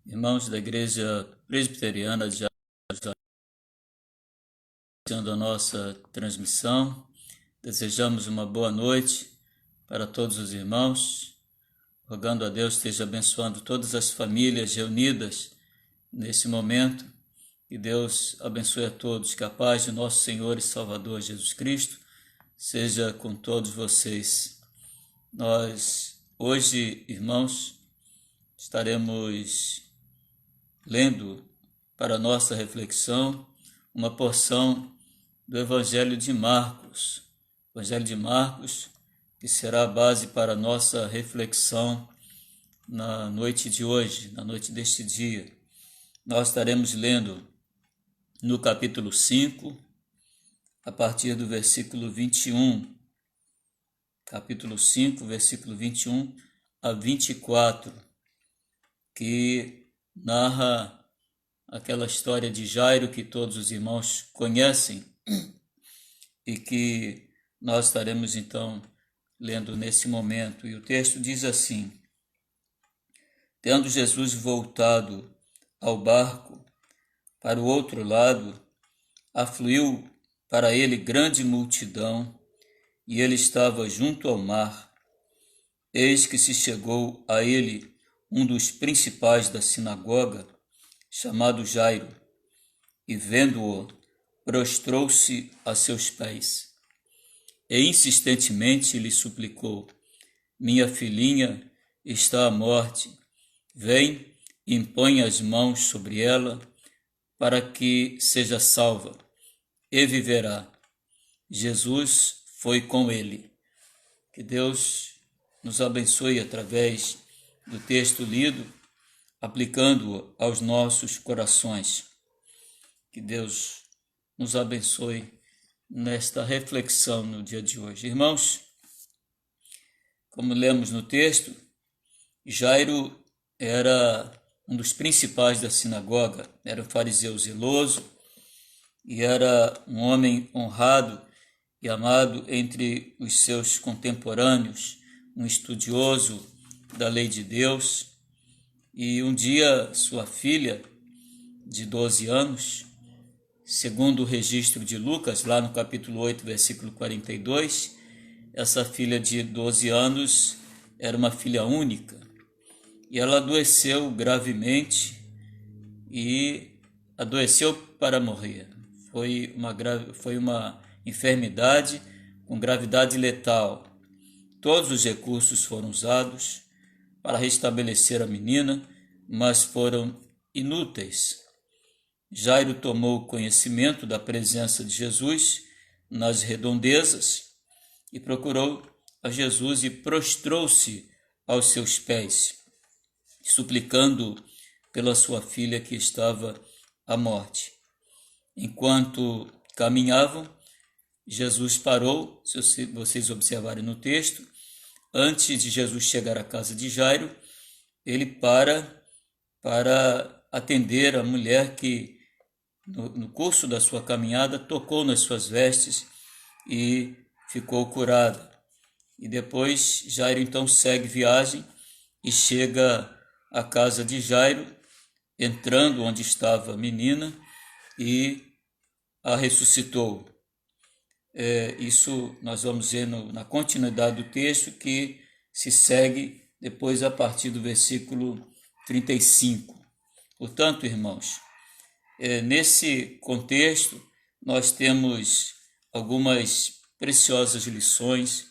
Irmãos da Igreja Presbiteriana de iniciando a nossa transmissão, desejamos uma boa noite para todos os irmãos, rogando a Deus esteja abençoando todas as famílias reunidas nesse momento, que Deus abençoe a todos, que a paz de nosso Senhor e Salvador Jesus Cristo seja com todos vocês. Nós, hoje, irmãos, estaremos lendo para nossa reflexão uma porção do Evangelho de Marcos. Evangelho de Marcos, que será a base para a nossa reflexão na noite de hoje, na noite deste dia. Nós estaremos lendo no capítulo 5, a partir do versículo 21. Capítulo 5, versículo 21 a 24, que narra aquela história de Jairo que todos os irmãos conhecem e que nós estaremos então lendo nesse momento. E o texto diz assim: Tendo Jesus voltado ao barco para o outro lado, afluiu para ele grande multidão, e ele estava junto ao mar. Eis que se chegou a ele um dos principais da sinagoga, chamado Jairo, e vendo-o, prostrou-se a seus pés. E insistentemente lhe suplicou: Minha filhinha está à morte. Vem e impõe as mãos sobre ela, para que seja salva, e viverá. Jesus foi com ele. Que Deus nos abençoe através do texto lido, aplicando-o aos nossos corações. Que Deus nos abençoe nesta reflexão no dia de hoje. Irmãos, como lemos no texto, Jairo era um dos principais da sinagoga, era um fariseu zeloso e era um homem honrado e amado entre os seus contemporâneos, um estudioso da lei de Deus. E um dia sua filha, de 12 anos, segundo o registro de Lucas, lá no capítulo 8, versículo 42, essa filha de 12 anos era uma filha única, e ela adoeceu gravemente e adoeceu para morrer. Foi uma enfermidade com gravidade letal. Todos os recursos foram usados para restabelecer a menina, mas foram inúteis. Jairo tomou conhecimento da presença de Jesus nas redondezas e procurou a Jesus e prostrou-se aos seus pés, suplicando pela sua filha que estava à morte. Enquanto caminhavam, Jesus parou, se vocês observarem no texto. Antes de Jesus chegar à casa de Jairo, ele para atender a mulher que, no curso da sua caminhada, tocou nas suas vestes e ficou curada. E depois Jairo então segue viagem e chega à casa de Jairo, entrando onde estava a menina, e a ressuscitou. Isso nós vamos ver na continuidade do texto, que se segue depois a partir do versículo 35. Portanto, irmãos, nesse contexto nós temos algumas preciosas lições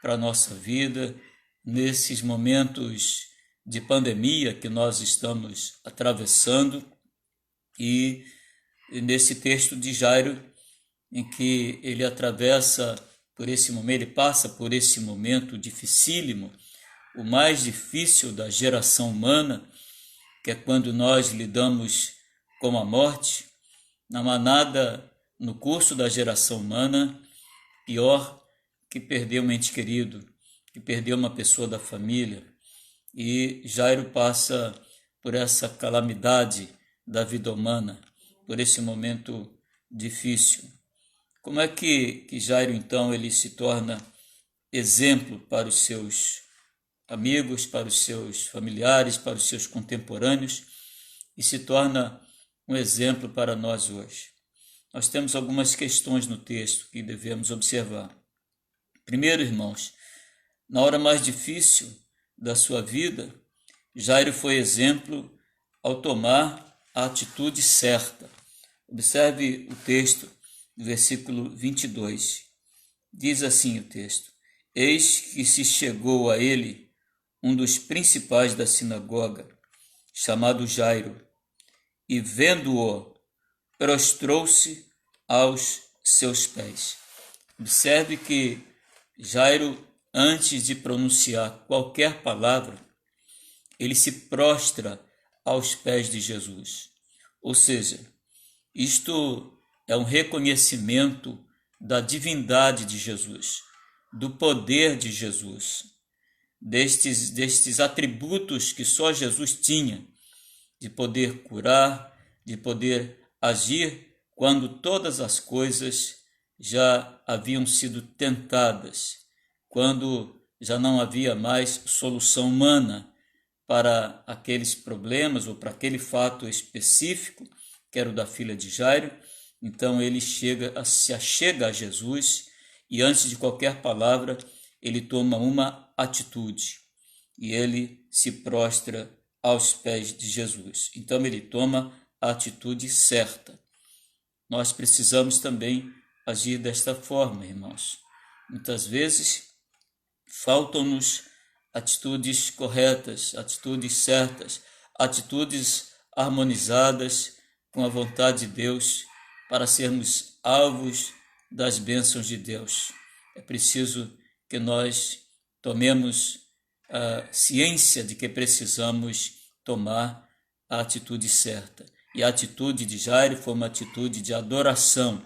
para a nossa vida, nesses momentos de pandemia que nós estamos atravessando, e nesse texto de Jairo, em que ele atravessa por esse momento, ele passa por esse momento dificílimo, o mais difícil da geração humana, que é quando nós lidamos com a morte. Não há nada no curso da geração humana pior que perder um ente querido, que perder uma pessoa da família. E Jairo passa por essa calamidade da vida humana, por esse momento difícil. Como é que Jairo, então, ele se torna exemplo para os seus amigos, para os seus familiares, para os seus contemporâneos? e se torna um exemplo para nós hoje. Nós temos algumas questões no texto que devemos observar. Primeiro, irmãos, na hora mais difícil da sua vida, Jairo foi exemplo ao tomar a atitude certa. Observe o texto, no versículo 22. Diz assim o texto: Eis que se chegou a ele um dos principais da sinagoga, chamado Jairo, e vendo-o, prostrou-se aos seus pés. Observe que Jairo, antes de pronunciar qualquer palavra, ele se prostra aos pés de Jesus. Ou seja, isto é um reconhecimento da divindade de Jesus, do poder de Jesus, destes atributos que só Jesus tinha, de poder curar, de poder agir quando todas as coisas já haviam sido tentadas, quando já não havia mais solução humana para aqueles problemas ou para aquele fato específico, que era o da filha de Jairo. Então ele se achega a Jesus e antes de qualquer palavra ele toma uma atitude e ele se prostra aos pés de Jesus. Então ele toma a atitude certa. Nós precisamos também agir desta forma, irmãos. Muitas vezes faltam-nos atitudes corretas, atitudes certas, atitudes harmonizadas com a vontade de Deus para sermos alvos das bênçãos de Deus. É preciso que nós tomemos a ciência de que precisamos tomar a atitude certa. E a atitude de Jairo foi uma atitude de adoração,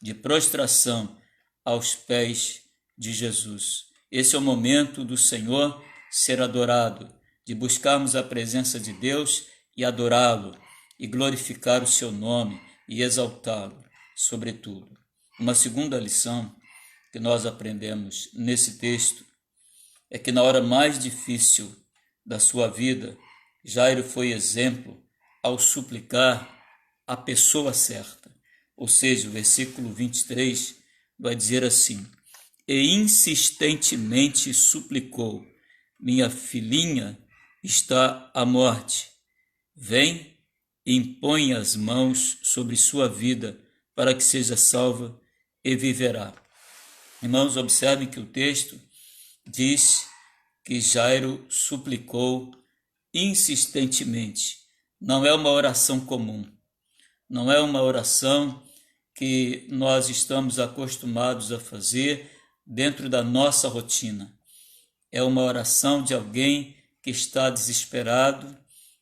de prostração aos pés de Jesus. Esse é o momento do Senhor ser adorado, de buscarmos a presença de Deus e adorá-lo, e glorificar o seu nome e exaltá-lo, sobretudo. Uma segunda lição que nós aprendemos nesse texto é que na hora mais difícil da sua vida, Jairo foi exemplo ao suplicar a pessoa certa. Ou seja, o versículo 23 vai dizer assim: E insistentemente suplicou, minha filhinha está à morte. Vem e impõe as mãos sobre sua vida para que seja salva e viverá. Irmãos, observem que o texto diz que Jairo suplicou insistentemente. Não é uma oração comum, não é uma oração que nós estamos acostumados a fazer dentro da nossa rotina. É uma oração de alguém que está desesperado,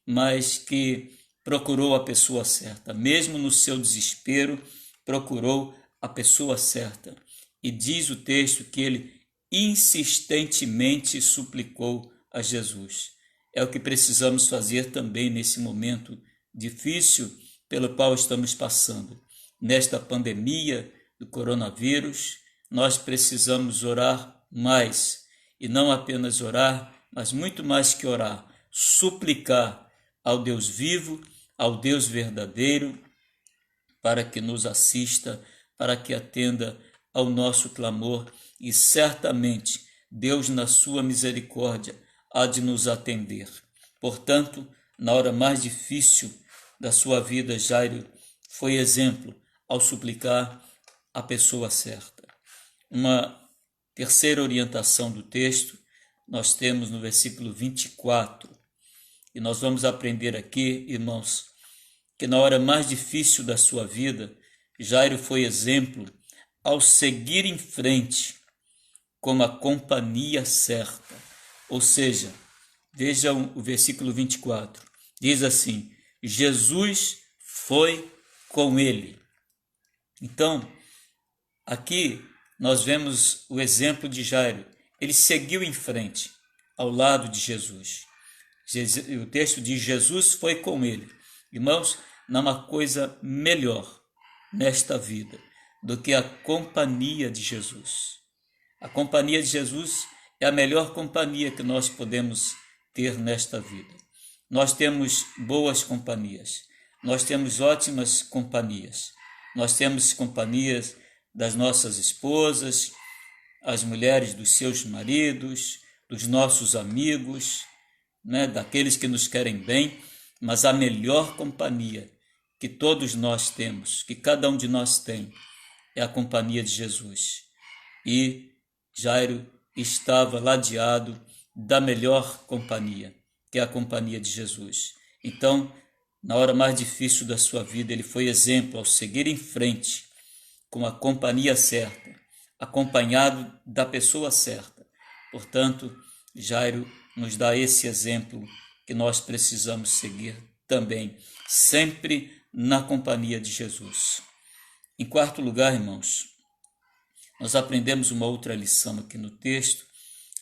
mas que procurou a pessoa certa. Mesmo no seu desespero, procurou a pessoa certa. E diz o texto que ele insistentemente suplicou a Jesus. É o que precisamos fazer também nesse momento difícil pelo qual estamos passando. Nesta pandemia do coronavírus, nós precisamos orar mais. E não apenas orar, mas muito mais que orar, suplicar ao Deus vivo, ao Deus verdadeiro, para que nos assista, para que atenda ao nosso clamor, e certamente Deus, na sua misericórdia, há de nos atender. Portanto, na hora mais difícil da sua vida, Jairo foi exemplo ao suplicar a pessoa certa. Uma terceira orientação do texto nós temos no versículo 24, e nós vamos aprender aqui, irmãos, que na hora mais difícil da sua vida, Jairo foi exemplo ao seguir em frente como a companhia certa. Ou seja, vejam o versículo 24, diz assim: Jesus foi com ele. Então, aqui nós vemos o exemplo de Jairo. Ele seguiu em frente ao lado de Jesus. O texto diz: Jesus foi com ele. Irmãos, não há coisa melhor nesta vida do que a companhia de Jesus. A companhia de Jesus é a melhor companhia que nós podemos ter nesta vida. nós temos boas companhias, nós temos ótimas companhias, nós temos companhias das nossas esposas, as mulheres dos seus maridos, dos nossos amigos, né, daqueles que nos querem bem, mas a melhor companhia que todos nós temos, que cada um de nós tem, é a companhia de Jesus. E Jairo estava ladeado da melhor companhia, que é a companhia de Jesus. Então, na hora mais difícil da sua vida, ele foi exemplo ao seguir em frente com a companhia certa, acompanhado da pessoa certa. Portanto, Jairo nos dá esse exemplo que nós precisamos seguir também, sempre na companhia de Jesus. Em quarto lugar, irmãos, nós aprendemos uma outra lição aqui no texto,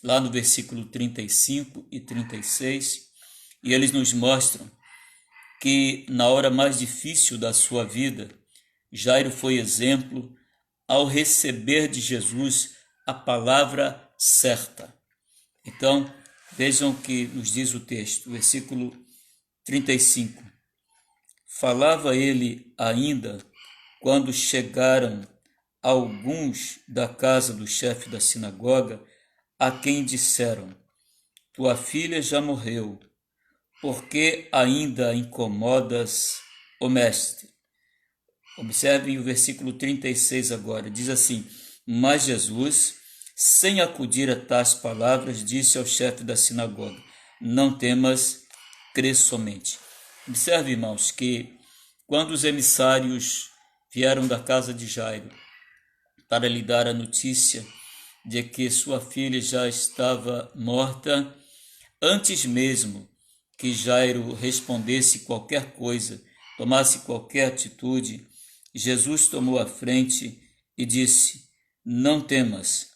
lá no versículo 35 e 36, e eles nos mostram que na hora mais difícil da sua vida, Jairo foi exemplo ao receber de Jesus a palavra certa. Então, vejam o que nos diz o texto, versículo 35. Falava ele ainda quando chegaram alguns da casa do chefe da sinagoga, a quem disseram: tua filha já morreu, por que ainda incomodas o mestre? Observem o versículo 36 agora, diz assim: mas Jesus, sem acudir a tais palavras, disse ao chefe da sinagoga: não temas, crê somente. Observe, irmãos, que quando os emissários vieram da casa de Jairo para lhe dar a notícia de que sua filha já estava morta, antes mesmo que Jairo respondesse qualquer coisa, tomasse qualquer atitude, Jesus tomou a frente e disse: não temas,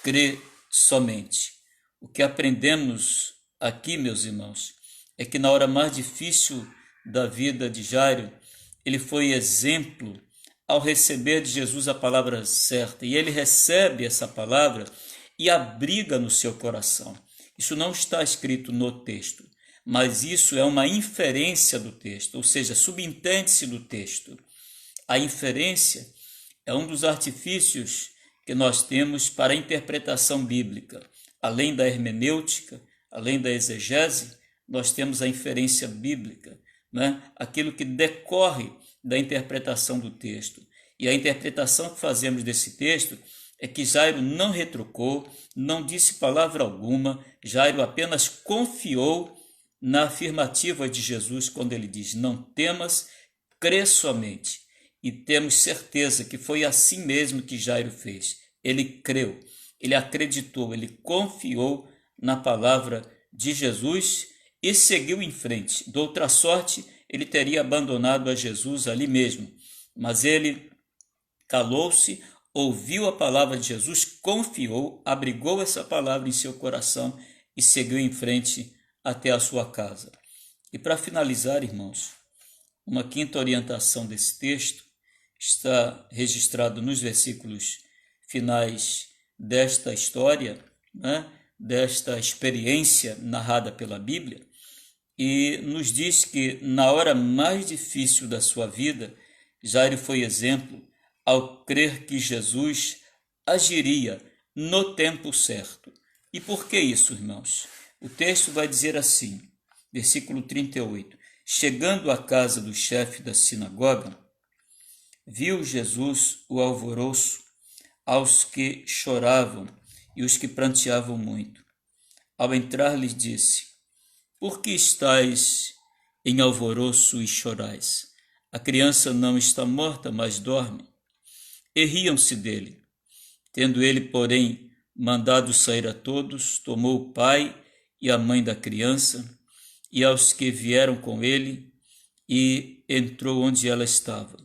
crê somente. O que aprendemos aqui, meus irmãos, é que na hora mais difícil da vida de Jairo, ele foi exemplo ao receber de Jesus a palavra certa, e ele recebe essa palavra e abriga no seu coração. Isso não está escrito no texto, mas isso é uma inferência do texto, ou seja, subentende-se do texto. A inferência é um dos artifícios que nós temos para a interpretação bíblica. Além da hermenêutica, além da exegese, nós temos a inferência bíblica, né? Aquilo que decorre da interpretação do texto. E a interpretação que fazemos desse texto é que Jairo não retrucou, não disse palavra alguma, Jairo apenas confiou na afirmativa de Jesus quando ele diz: não temas, crê somente. E temos certeza que foi assim mesmo que Jairo fez. Ele creu, ele acreditou, ele confiou na palavra de Jesus e seguiu em frente. De outra sorte, ele teria abandonado a Jesus ali mesmo. Mas ele calou-se, ouviu a palavra de Jesus, confiou, abrigou essa palavra em seu coração e seguiu em frente até a sua casa. E para finalizar, irmãos, uma quinta orientação desse texto está registrado nos versículos finais desta história, né, desta experiência narrada pela Bíblia, e nos diz que na hora mais difícil da sua vida, Jairo foi exemplo ao crer que Jesus agiria no tempo certo. E por que isso, irmãos? O texto vai dizer assim, versículo 38, chegando à casa do chefe da sinagoga, viu Jesus o alvoroço aos que choravam e os que pranteavam muito. Ao entrar, lhes disse: por que estáis em alvoroço e chorais? A criança não está morta, mas dorme. E riam-se dele. Tendo ele, porém, mandado sair a todos, tomou o pai e a mãe da criança e aos que vieram com ele e entrou onde ela estava.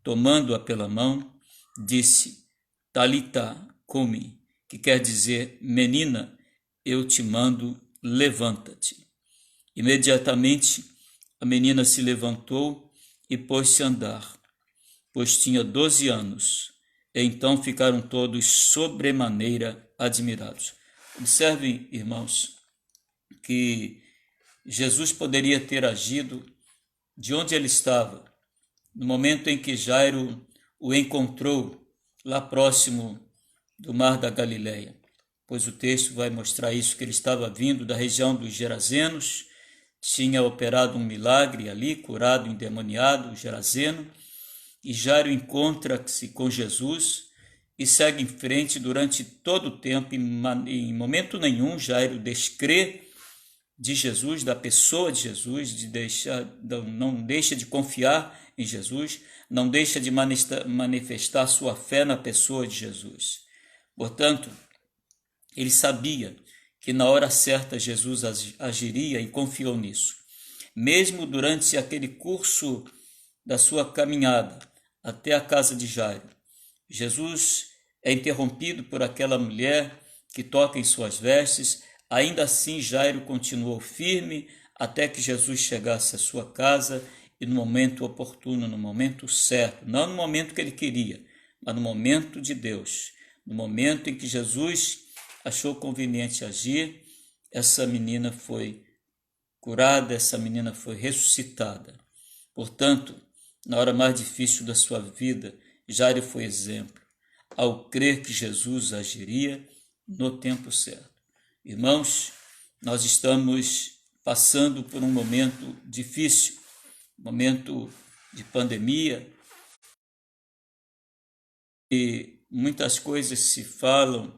Tomando-a pela mão, disse: Talita cumi, que quer dizer: menina, eu te mando, levanta-te. Imediatamente a menina se levantou e pôs-se a andar, pois tinha 12 anos. E então ficaram todos sobremaneira admirados. Observem, irmãos, que Jesus poderia ter agido de onde ele estava, no momento em que Jairo o encontrou lá próximo do mar da Galileia, pois o texto vai mostrar isso, que ele estava vindo da região dos Gerazenos, tinha operado um milagre ali, curado o endemoniado, o Gerazeno, e Jairo encontra-se com Jesus e segue em frente durante todo o tempo. Em momento nenhum Jairo descrê de Jesus, da pessoa de Jesus, não deixa de confiar em Jesus, não deixa de manifestar sua fé na pessoa de Jesus. Portanto, ele sabia que na hora certa Jesus agiria e confiou nisso. Mesmo durante aquele curso da sua caminhada até a casa de Jairo, Jesus é interrompido por aquela mulher que toca em suas vestes. Ainda assim, Jairo continuou firme até que Jesus chegasse à sua casa e no momento oportuno, no momento certo, não no momento que ele queria, mas no momento de Deus, no momento em que Jesus achou conveniente agir, essa menina foi curada, essa menina foi ressuscitada. Portanto, na hora mais difícil da sua vida, Jairo foi exemplo, ao crer que Jesus agiria no tempo certo. Irmãos, nós estamos passando por um momento difícil, momento de pandemia, e muitas coisas se falam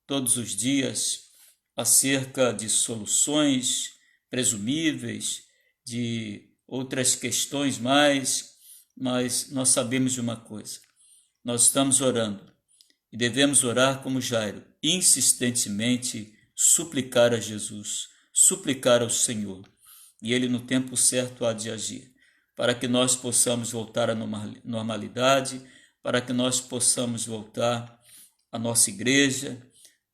todos os dias acerca de soluções presumíveis, de outras questões mais, mas nós sabemos de uma coisa: nós estamos orando e devemos orar como Jairo, insistentemente suplicar a Jesus, suplicar ao Senhor, e Ele no tempo certo há de agir, para que nós possamos voltar à normalidade, para que nós possamos voltar à nossa igreja,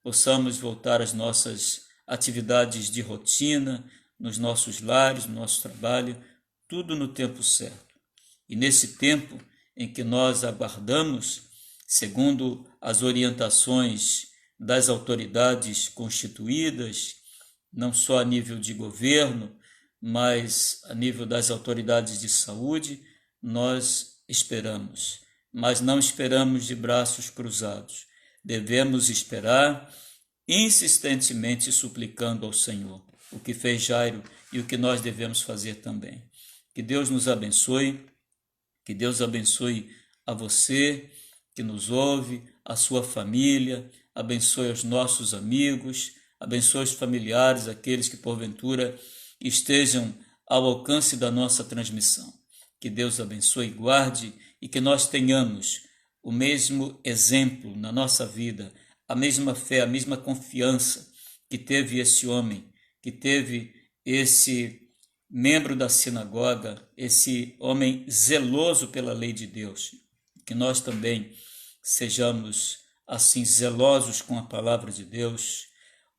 possamos voltar às nossas atividades de rotina, nos nossos lares, no nosso trabalho, tudo no tempo certo. E nesse tempo em que nós aguardamos, segundo as orientações das autoridades constituídas, não só a nível de governo, mas a nível das autoridades de saúde, nós esperamos, mas não esperamos de braços cruzados. Devemos esperar insistentemente suplicando ao Senhor, o que fez Jairo e o que nós devemos fazer também. Que Deus nos abençoe, que Deus abençoe a você que nos ouve, a sua família, abençoe os nossos amigos, abençoe os familiares, aqueles que porventura estejam ao alcance da nossa transmissão. Que Deus abençoe e guarde, e que nós tenhamos o mesmo exemplo na nossa vida, a mesma fé, a mesma confiança que teve esse homem, que teve esse membro da sinagoga, esse homem zeloso pela lei de Deus. Que nós também sejamos assim zelosos com a palavra de Deus,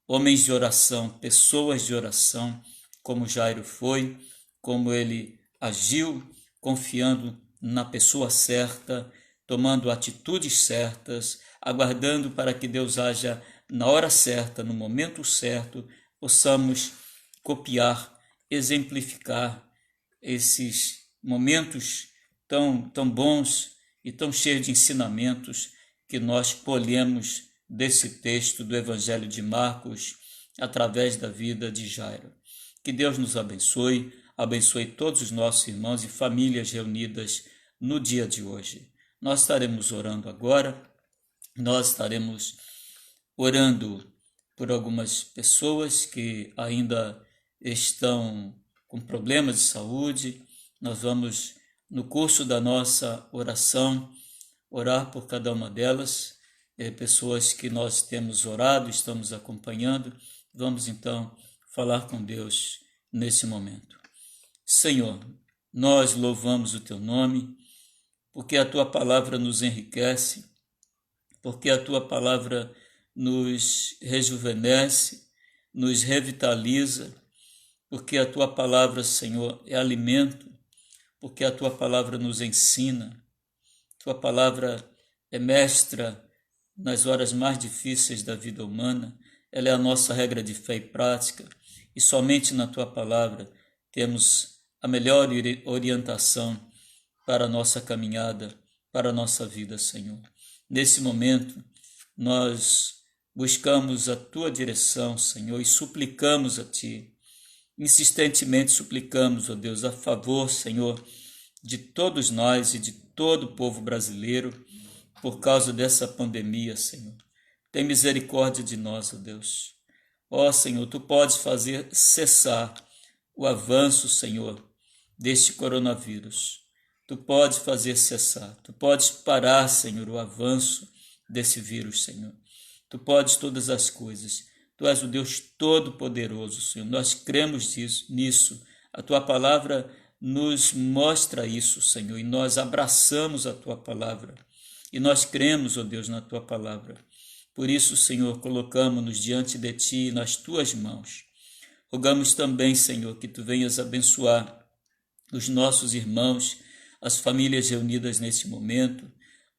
homens de oração, pessoas de oração, como Jairo foi, como ele agiu, confiando na pessoa certa, tomando atitudes certas, aguardando para que Deus haja na hora certa, no momento certo, possamos copiar, exemplificar esses momentos tão bons e tão cheios de ensinamentos que nós colhemos desse texto do Evangelho de Marcos através da vida de Jairo. Que Deus nos abençoe, abençoe todos os nossos irmãos e famílias reunidas no dia de hoje. Nós estaremos orando agora, nós estaremos orando por algumas pessoas que ainda estão com problemas de saúde. Nós vamos, no curso da nossa oração, orar por cada uma delas, pessoas que nós temos orado, estamos acompanhando. Vamos então falar com Deus nesse momento. Senhor, nós louvamos o Teu nome, porque a Tua palavra nos enriquece, porque a Tua palavra nos rejuvenesce, nos revitaliza, porque a Tua palavra, Senhor, é alimento, porque a Tua palavra nos ensina, Tua palavra é mestra nas horas mais difíceis da vida humana, ela é a nossa regra de fé e prática, e somente na Tua palavra temos a melhor orientação para a nossa caminhada, para a nossa vida, Senhor. Nesse momento, nós buscamos a Tua direção, Senhor, e suplicamos a Ti, insistentemente suplicamos, ó Deus, a favor, Senhor, de todos nós e de todo o povo brasileiro, por causa dessa pandemia, Senhor. Tem misericórdia de nós, ó Deus. Ó Senhor, Tu podes fazer cessar o avanço, Senhor, deste coronavírus. Tu podes fazer cessar, Tu podes parar, Senhor, o avanço desse vírus, Senhor. Tu podes todas as coisas. Tu és o Deus Todo-Poderoso, Senhor. Nós cremos nisso. A Tua palavra nos mostra isso, Senhor, e nós abraçamos a Tua palavra. E nós cremos, ó Deus, na Tua palavra. Por isso, Senhor, colocamos-nos diante de Ti, nas Tuas mãos. Rogamos também, Senhor, que Tu venhas abençoar os nossos irmãos, as famílias reunidas neste momento,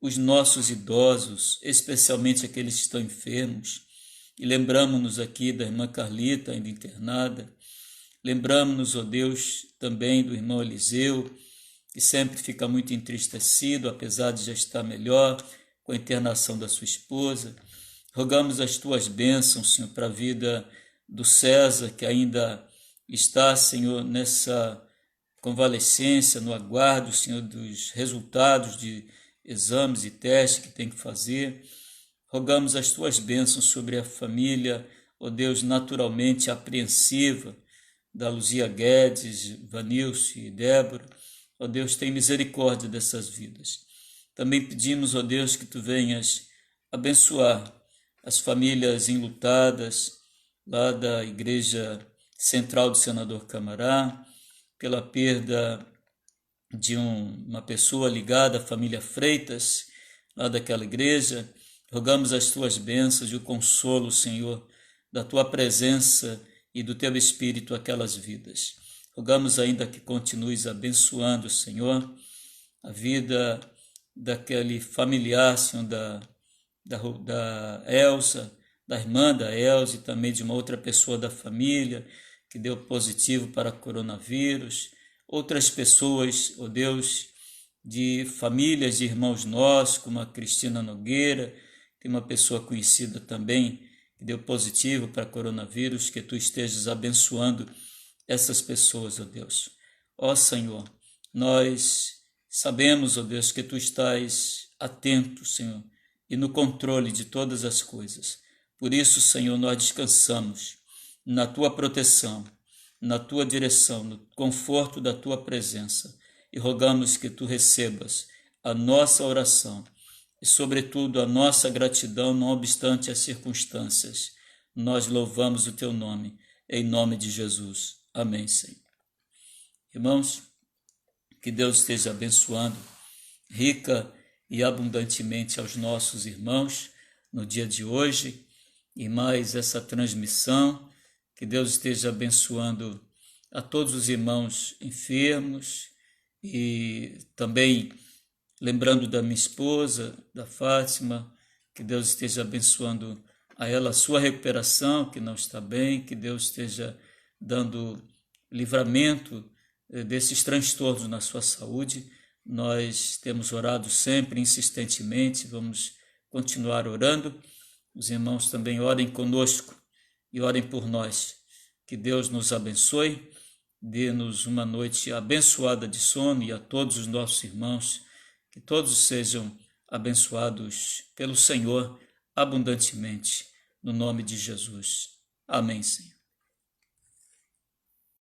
os nossos idosos, especialmente aqueles que estão enfermos. E lembramos-nos aqui da irmã Carlita, ainda internada. Lembramos-nos, ó Deus, também do irmão Eliseu, que sempre fica muito entristecido, apesar de já estar melhor, com a internação da sua esposa. Rogamos as Tuas bênçãos, Senhor, para a vida do César, que ainda está, Senhor, nessa convalescência, no aguardo, Senhor, dos resultados de exames e testes que tem que fazer. Rogamos as Tuas bênçãos sobre a família, ó Deus, naturalmente apreensiva, da Luzia Guedes, Vanilce e Débora. Ó Deus, tem misericórdia dessas vidas. Também pedimos, ó Deus, que Tu venhas abençoar as famílias enlutadas lá da Igreja Central do Senador Camará, pela perda de uma pessoa ligada à família Freitas, lá daquela igreja. Rogamos as Tuas bênçãos e o consolo, Senhor, da Tua presença e do Teu Espírito àquelas vidas. Rogamos ainda que continues abençoando, Senhor, a vida daquele familiar, Senhor, da Elsa, da irmã da Elsa e também de uma outra pessoa da família que deu positivo para coronavírus. Outras pessoas, ó Deus, de famílias de irmãos nossos, como a Cristina Nogueira, tem uma pessoa conhecida também que deu positivo para coronavírus, que Tu estejas abençoando essas pessoas, ó Deus. Ó Senhor, nós sabemos, ó Deus, que Tu estás atento, Senhor, e no controle de todas as coisas. Por isso, Senhor, nós descansamos na Tua proteção, na Tua direção, no conforto da Tua presença e rogamos que Tu recebas a nossa oração e, sobretudo, a nossa gratidão, não obstante as circunstâncias. Nós louvamos o Teu nome, em nome de Jesus. Amém, Senhor. Irmãos, que Deus esteja abençoando rica e abundantemente aos nossos irmãos no dia de hoje e mais essa transmissão. Que Deus esteja abençoando a todos os irmãos enfermos e também lembrando da minha esposa, da Fátima, que Deus esteja abençoando a ela a sua recuperação, que não está bem, que Deus esteja dando livramento desses transtornos na sua saúde. Nós temos orado sempre, insistentemente, vamos continuar orando. Os irmãos também orem conosco e orem por nós. Que Deus nos abençoe, dê-nos uma noite abençoada de sono e a todos os nossos irmãos, que todos sejam abençoados pelo Senhor abundantemente, no nome de Jesus. Amém, Senhor.